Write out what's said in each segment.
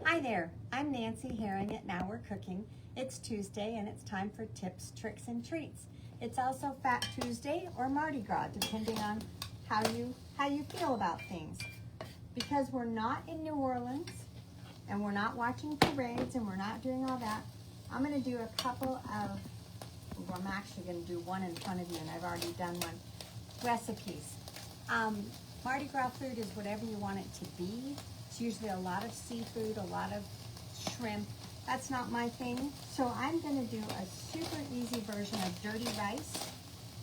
Hi there, I'm Nancy Herring at Now We're Cooking. It's Tuesday and it's time for tips, tricks, and treats. It's also Fat Tuesday or Mardi Gras, depending on how you feel about things. Because we're not in New Orleans and we're not watching parades and we're not doing all that, I'm going to do a couple of, well, I'm actually going to do one in front of you and I've already done one, recipes. Mardi Gras food is whatever you want it to be. It's usually a lot of seafood, a lot of shrimp. That's not my thing. So I'm going to do a super easy version of dirty rice.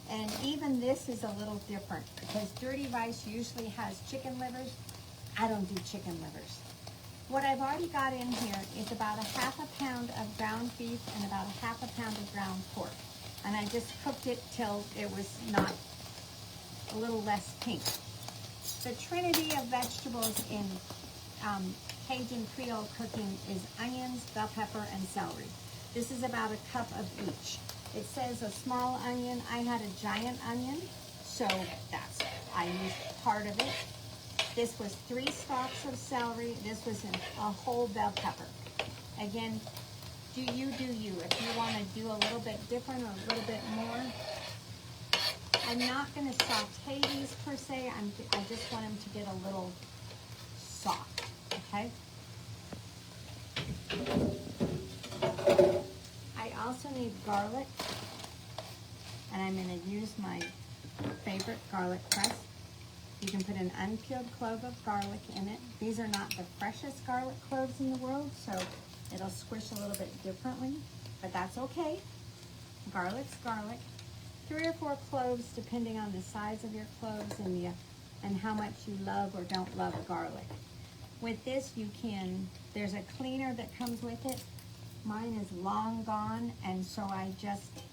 And even this is a little different because dirty rice usually has chicken livers. I don't do chicken livers. What I've already got in here is about a half a pound of ground beef and about a half a pound of ground pork. And I just cooked it till it was not a little less pink. The trinity of vegetables in Cajun Creole cooking is onions, bell pepper, and celery. This is about a cup of each. It says a small onion. I had a giant onion, so I used part of it. This was 3 stalks of celery. This was a whole bell pepper. Again, do you. If you want to do a little bit different or a little bit more, I'm not going to saute these per se. I just want them to get a little soft, okay? I also need garlic, and I'm going to use my favorite garlic press. You can put an unpeeled clove of garlic in it. These are not the freshest garlic cloves in the world, so it'll squish a little bit differently, but that's okay. Garlic's garlic. 3 or 4 cloves, depending on the size of your cloves and how much you love or don't love garlic. With this, there's a cleaner that comes with it. Mine is long gone, and so I just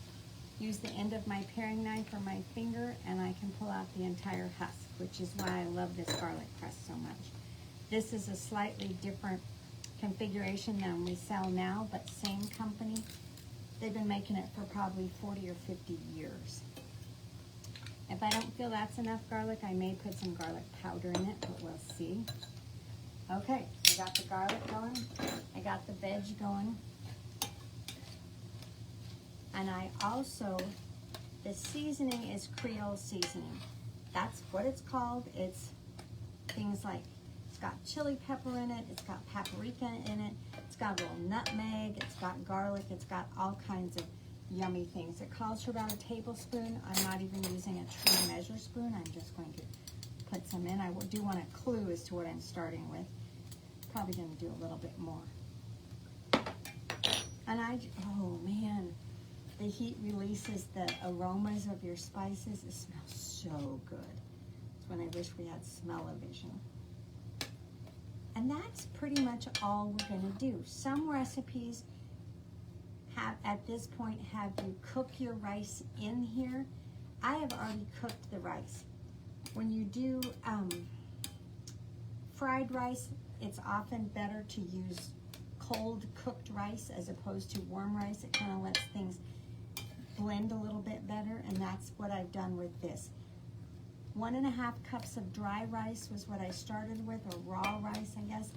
use the end of my paring knife or my finger, and I can pull out the entire husk, which is why I love this garlic press so much. This is a slightly different configuration than we sell now, but same company. They've been making it for probably 40 or 50 years. If I don't feel that's enough garlic, I may put some garlic powder in it, but we'll see. Okay, so I got the garlic going. I got the veg going. And the seasoning is Creole seasoning. That's what it's called. It's things like, it's got chili pepper in it, it's got paprika in it, it's got a little nutmeg, it's got garlic, it's got all kinds of yummy things. It calls for about a tablespoon. I'm not even using a true measure spoon. I'm just going to put some in. I do want a clue as to what I'm starting with. Probably going to do a little bit more. And oh man, the heat releases the aromas of your spices. It smells so good. It's when I wish we had smell-o-vision. And that's pretty much all we're going to do. Some recipes at this point have you cook your rice in here. I have already cooked the rice. When you do fried rice, it's often better to use cold cooked rice as opposed to warm rice. It kind of lets things blend a little bit better, and that's what I've done with this. 1.5 cups of dry rice was what I started with, or raw rice, I guess,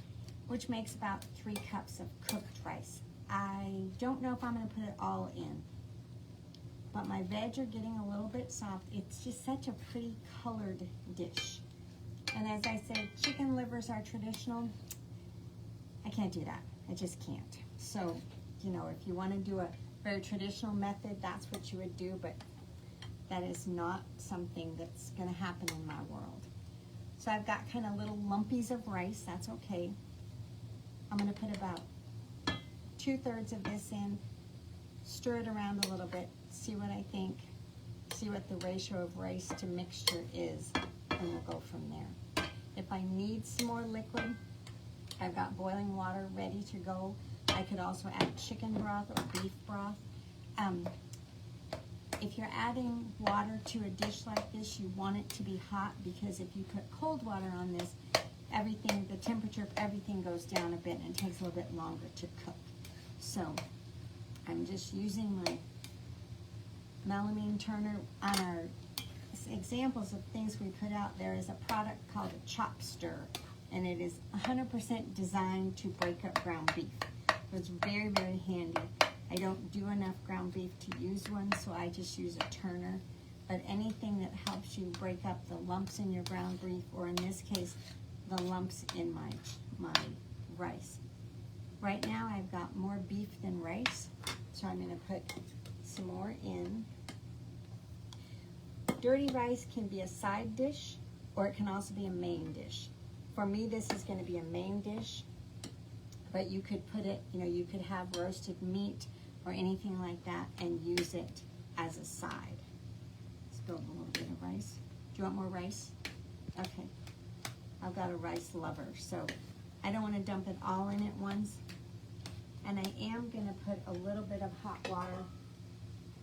which makes about 3 cups of cooked rice. I don't know if I'm going to put it all in, but my veg are getting a little bit soft. It's just such a pretty colored dish. And as I said, chicken livers are traditional. I can't do that. I just can't. So, if you want to do a very traditional method, that's what you would do, but that is not something that's going to happen in my world. So I've got kind of little lumpies of rice. That's okay. I'm going to put about 2/3 of this in, stir it around a little bit, see what I think, see what the ratio of rice to mixture is, and we'll go from there. If I need some more liquid, I've got boiling water ready to go. I could also add chicken broth or beef broth. If you're adding water to a dish like this, you want it to be hot, because if you put cold water on this, the temperature of everything goes down a bit and it takes a little bit longer to cook. So I'm just using my melamine turner. On our examples of things we put out, there is a product called a chop stir. and it is 100% designed to break up ground beef. It's very, very handy. I don't do enough ground beef to use one, so I just use a turner. But anything that helps you break up the lumps in your ground beef, or in this case, the lumps in my rice. Right now I've got more beef than rice, so I'm going to put some more in. Dirty rice can be a side dish, or it can also be a main dish. For me, this is going to be a main dish, but you could put it, you could have roasted meat or anything like that and use it as a side. Spilled a little bit of rice. Do you want more rice? Okay. I've got a rice lover, so I don't want to dump it all in at once. And I am going to put a little bit of hot water.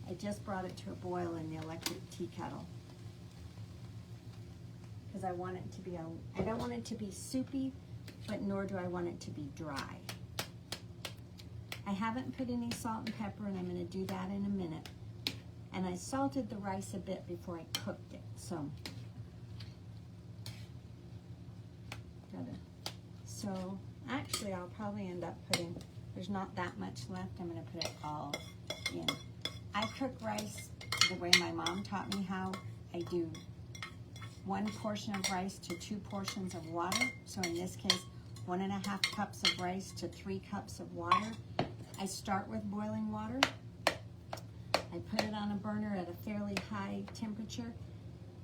I just brought it to a boil in the electric tea kettle, because I want it to be, I don't want it to be soupy, but nor do I want it to be dry. I haven't put any salt and pepper, and I'm going to do that in a minute. And I salted the rice a bit before I cooked it, so. So actually I'll probably end up putting, there's not that much left, I'm going to put it all in. I cook rice the way my mom taught me how. I do 1 portion of rice to 2 portions of water. So in this case, 1.5 cups of rice to 3 cups of water. I start with boiling water. I put it on a burner at a fairly high temperature,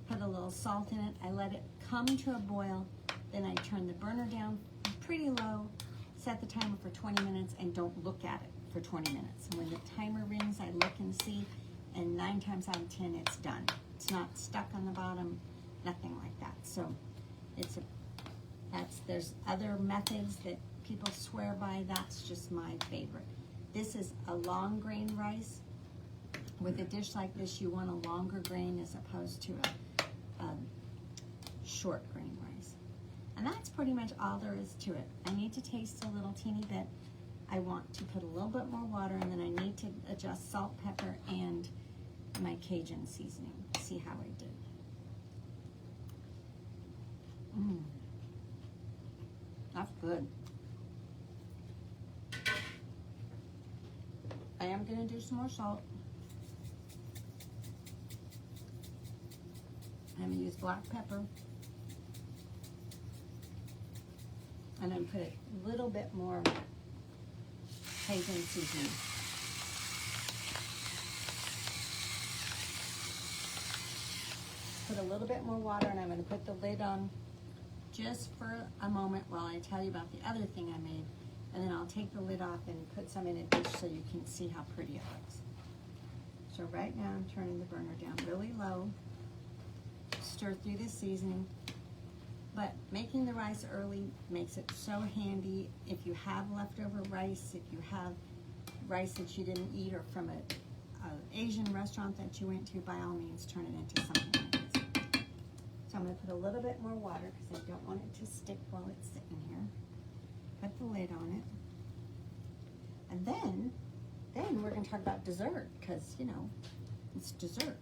put a little salt in it. I let it come to a boil, then I turn the burner down pretty low, set the timer for 20 minutes, and don't look at it for 20 minutes. And when the timer rings, I look and see, and 9 times out of 10, it's done. It's not stuck on the bottom, nothing like that. So there's other methods that people swear by. That's just my favorite. This is a long grain rice. With a dish like this, you want a longer grain as opposed to a short grain rice. And that's pretty much all there is to it. I need to taste a little teeny bit. I want to put a little bit more water, and then I need to adjust salt, pepper, and my Cajun seasoning. See how I did. That's good. I am going to do some more salt. I'm going to use black pepper. And then put a little bit more Cajun seasoning. Put a little bit more water, and I'm going to put the lid on just for a moment while I tell you about the other thing I made. And then I'll take the lid off and put some in a dish so you can see how pretty it looks. So right now I'm turning the burner down really low. Stir through the seasoning. But making the rice early makes it so handy. If you have leftover rice, if you have rice that you didn't eat, or from an Asian restaurant that you went to, by all means turn it into something like this. So I'm going to put a little bit more water because I don't want it to stick while it's sitting here. Put the lid on it. And then we're going to talk about dessert, because, it's dessert.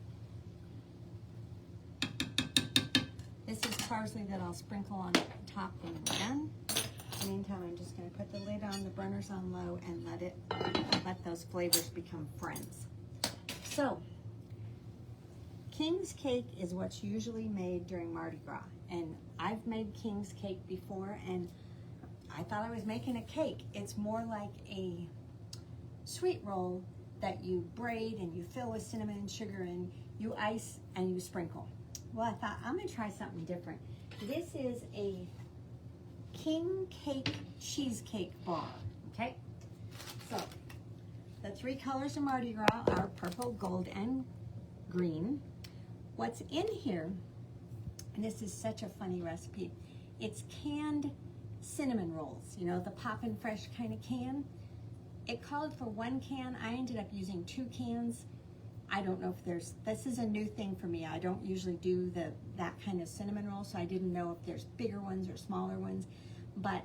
This is parsley that I'll sprinkle on top when we're done. In the meantime, I'm just going to put the lid on, the burner's on low, and let those flavors become friends. So, King's cake is what's usually made during Mardi Gras. And I've made King's cake before, and I thought I was making a cake. It's more like a sweet roll that you braid and you fill with cinnamon and sugar and you ice and you sprinkle. Well, I thought I'm going to try something different. This is a king cake cheesecake bar, okay? So, the 3 colors of Mardi Gras are purple, gold, and green. What's in here, and this is such a funny recipe, it's canned cinnamon rolls, the poppin' fresh kind of can. It called for 1 can. I ended up using 2 cans. I don't know if this is a new thing for me. I don't usually do that kind of cinnamon roll, so I didn't know if there's bigger ones or smaller ones. But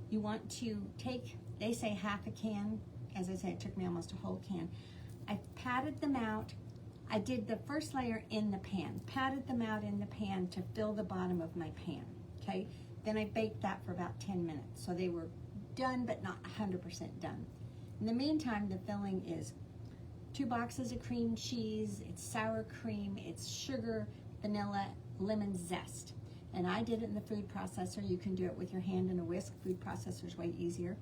you want to take, they say half a can. As I say, it took me almost a whole can. I patted them out. I did the first layer in the pan, patted them out in the pan to fill the bottom of my pan, okay? Then I baked that for about 10 minutes. So they were done, but not 100% done. In the meantime, the filling is 2 boxes of cream cheese, it's sour cream, it's sugar, vanilla, lemon zest. And I did it in the food processor. You can do it with your hand in a whisk. Food processor's way easier.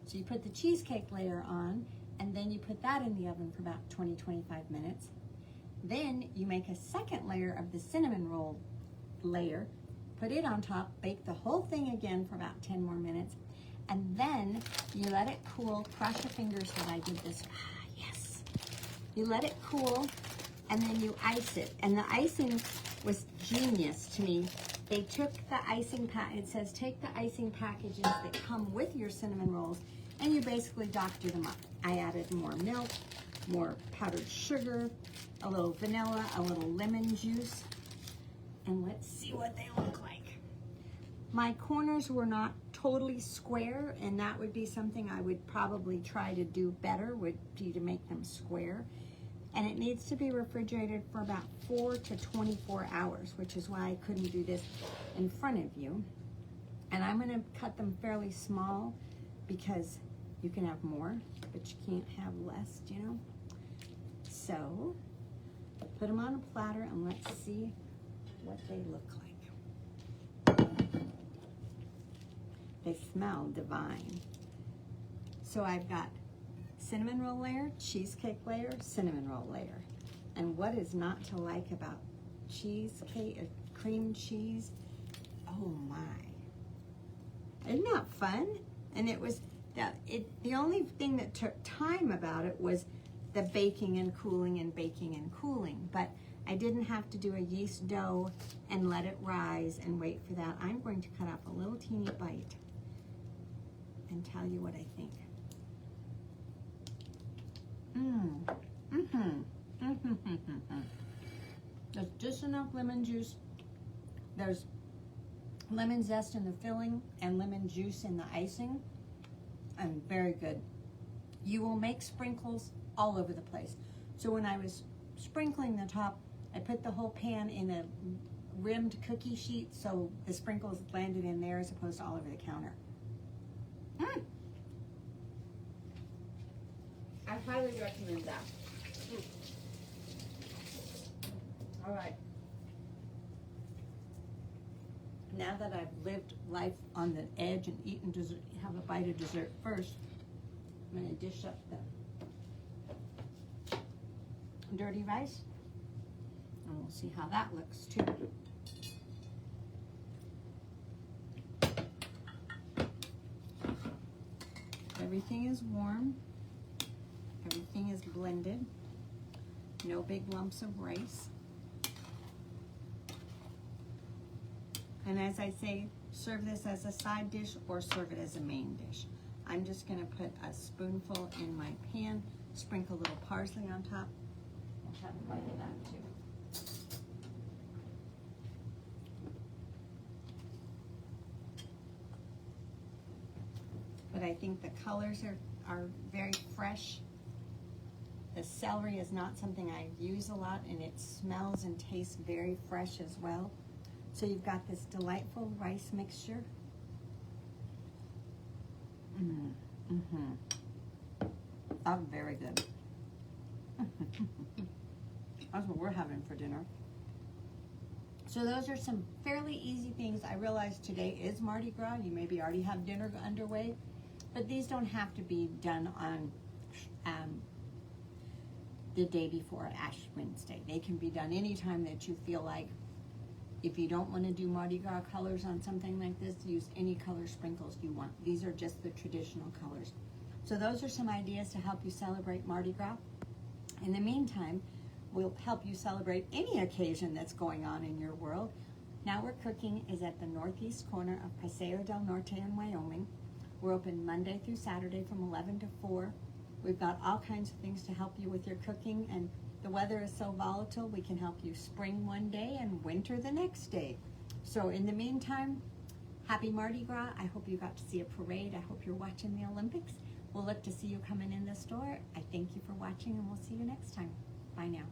So you put the cheesecake layer on, and then you put that in the oven for about 20-25 minutes. Then you make a second layer of the cinnamon roll layer, put it on top, bake the whole thing again for about 10 more minutes, and then you let it cool. Cross your fingers that I did this. Yes. You let it cool, and then you ice it. And the icing was genius to me. They took the icing it says take the icing packages that come with your cinnamon rolls, and you basically doctor them up. I added more milk, more powdered sugar, a little vanilla, a little lemon juice, and let's see what they look like. My corners were not totally square, and that would be something I would probably try to do better, would be to make them square. And it needs to be refrigerated for about 4 to 24 hours, which is why I couldn't do this in front of you. And I'm gonna cut them fairly small because you can have more, but you can't have less, you know? So, put them on a platter and let's see what they look like. They smell divine. So I've got cinnamon roll layer, cheesecake layer, cinnamon roll layer. And what is not to like about cheesecake, cream cheese? Oh my. Isn't that fun? And it was, the only thing that took time about it was the baking and cooling and baking and cooling. But I didn't have to do a yeast dough and let it rise and wait for that. I'm going to cut off a little teeny bite and tell you what I think. There's just enough lemon juice. There's lemon zest in the filling and lemon juice in the icing. And very good. You will make sprinkles all over the place. So when I was sprinkling the top, I put the whole pan in a rimmed cookie sheet so the sprinkles landed in there as opposed to all over the counter. I highly recommend that. All right. Now that I've lived life on the edge and eaten dessert, have a bite of dessert first, I'm going to dish up the dirty rice, and we'll see how that looks too. Everything is warm. Everything is blended. No big lumps of rice. And as I say, serve this as a side dish or serve it as a main dish. I'm just gonna put a spoonful in my pan, sprinkle a little parsley on top. I'll have a bite of that too. But I think the colors are very fresh. The celery is not something I use a lot, and it smells and tastes very fresh as well. So you've got this delightful rice mixture. That's very good. That's what we're having for dinner. So those are some fairly easy things. I realize today is Mardi Gras. You maybe already have dinner underway, but these don't have to be done on the day before Ash Wednesday. They can be done anytime that you feel like. If you don't want to do Mardi Gras colors on something like this, use any color sprinkles you want. These are just the traditional colors. So those are some ideas to help you celebrate Mardi Gras. In the meantime, we'll help you celebrate any occasion that's going on in your world. Now We're Cooking is at the northeast corner of Paseo del Norte in Wyoming. We're open Monday through Saturday from 11 to 4. We've got all kinds of things to help you with your cooking, and the weather is so volatile, we can help you spring one day and winter the next day. So in the meantime, happy Mardi Gras. I hope you got to see a parade. I hope you're watching the Olympics. We'll look to see you coming in the store. I thank you for watching, and we'll see you next time. Bye now.